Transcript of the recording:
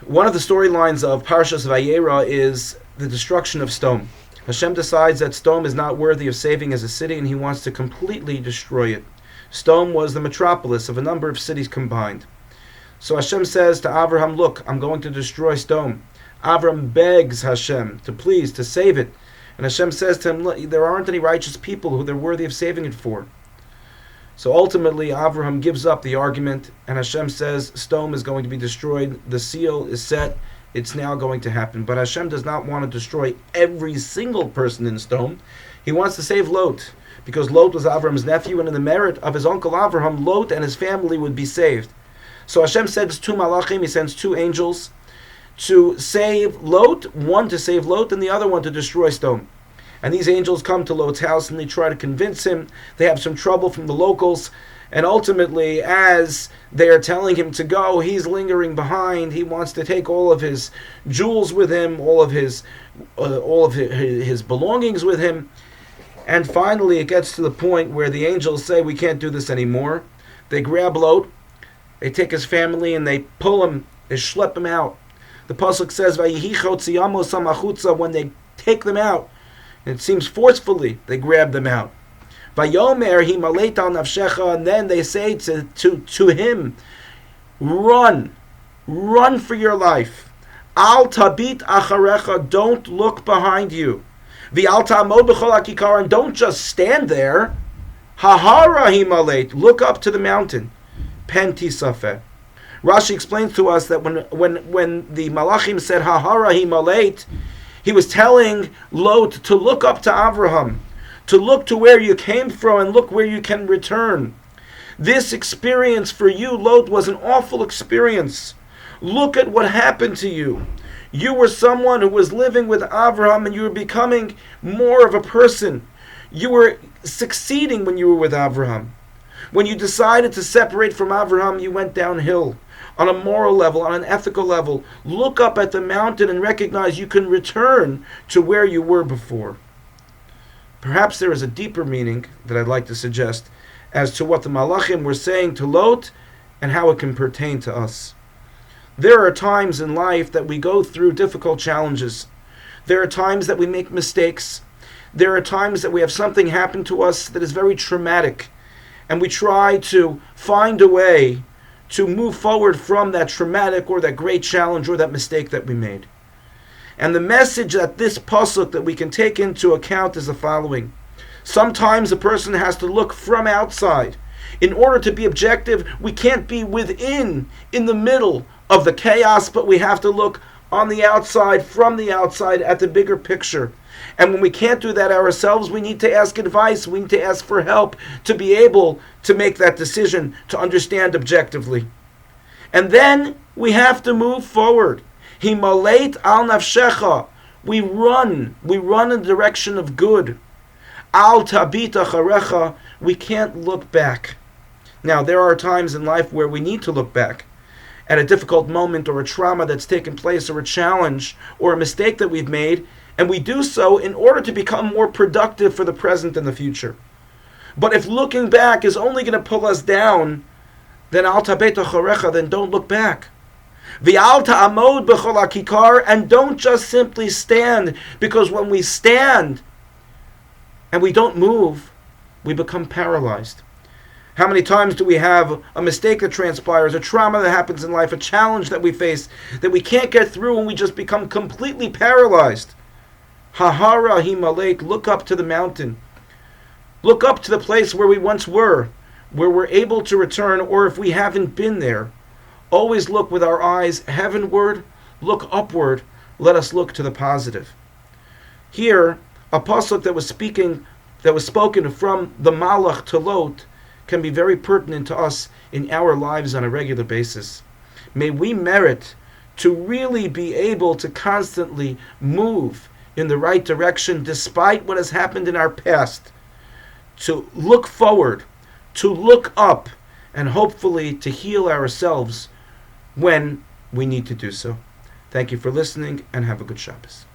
One of the storylines of Parshas Vayera is the destruction of Sdom. Hashem decides that Sdom is not worthy of saving as a city, and he wants to completely destroy it. Sdom was the metropolis of a number of cities combined. So Hashem says to Avraham, look, I'm going to destroy Sdom. Avraham begs Hashem to save it. And Hashem says to him, look, there aren't any righteous people who they're worthy of saving it for. So ultimately, Avraham gives up the argument, and Hashem says, Sdom is going to be destroyed. The seal is set. It's now going to happen. But Hashem does not want to destroy every single person in Sdom. He wants to save Lot, because Lot was Avraham's nephew, and in the merit of his uncle Avraham, Lot and his family would be saved. So Hashem sends two malachim, he sends two angels to save Lot, one to save Lot and the other one to destroy Sdom. And these angels come to Lot's house and they try to convince him. They have some trouble from the locals. And ultimately, as they are telling him to go, he's lingering behind. He wants to take all of his jewels with him, all of his belongings with him. And finally, it gets to the point where the angels say, we can't do this anymore. They grab Lot, they take his family, and they pull him, they schlep him out. The pasuk says, when they take them out, and it seems forcefully, they grab them out. Vayomer himaleit al nafshecha, and then they say to him, run for your life. Al tabit acharecha, don't look behind you. V'al ta'amod b'chol hakikar, and don't just stand there. Hahara himaleit, look up to the mountain. Pen tisafeh. Rashi explains to us that when the malachim said Hahara himaleit, he was telling Lot to look up to Avraham, to look to where you came from and look where you can return. This experience for you, Lot, was an awful experience. Look at what happened to you. You were someone who was living with Avraham and you were becoming more of a person. You were succeeding when you were with Avraham. When you decided to separate from Avraham, you went downhill. On a moral level, on an ethical level, look up at the mountain and recognize you can return to where you were before. Perhaps there is a deeper meaning that I'd like to suggest as to what the Malachim were saying to Lot and how it can pertain to us. There are times in life that we go through difficult challenges. There are times that we make mistakes. There are times that we have something happen to us that is very traumatic, and we try to find a way to move forward from that traumatic or that great challenge or that mistake that we made. And the message that this pasuk that we can take into account is the following. Sometimes a person has to look from outside. In order to be objective, we can't be within, in the middle of the chaos, but we have to look on the outside, from the outside, at the bigger picture. And when we can't do that ourselves, we need to ask advice, we need to ask for help to be able to make that decision, to understand objectively. And then we have to move forward. Himaleit al nafshecha. We run in the direction of good. Al tabit acharecha. We can't look back. Now, there are times in life where we need to look back at a difficult moment or a trauma that's taken place or a challenge or a mistake that we've made, and we do so in order to become more productive for the present and the future. But if looking back is only going to pull us down, then al tabet acharecha, then don't look back. V'al ta'amod b'chol hakikar, and don't just simply stand, because when we stand and we don't move, we become paralyzed. How many times do we have a mistake that transpires, a trauma that happens in life, a challenge that we face that we can't get through, and we just become completely paralyzed? Hahara himaleit, look up to the mountain. Look up to the place where we once were, where we're able to return, or if we haven't been there. Always look with our eyes heavenward, look upward, let us look to the positive. Here, a pasuk that was spoken from the Malach to Lot can be very pertinent to us in our lives on a regular basis. May we merit to really be able to constantly move in the right direction despite what has happened in our past, to look forward, to look up, and hopefully to heal ourselves when we need to do so. Thank you for listening, and have a good Shabbos.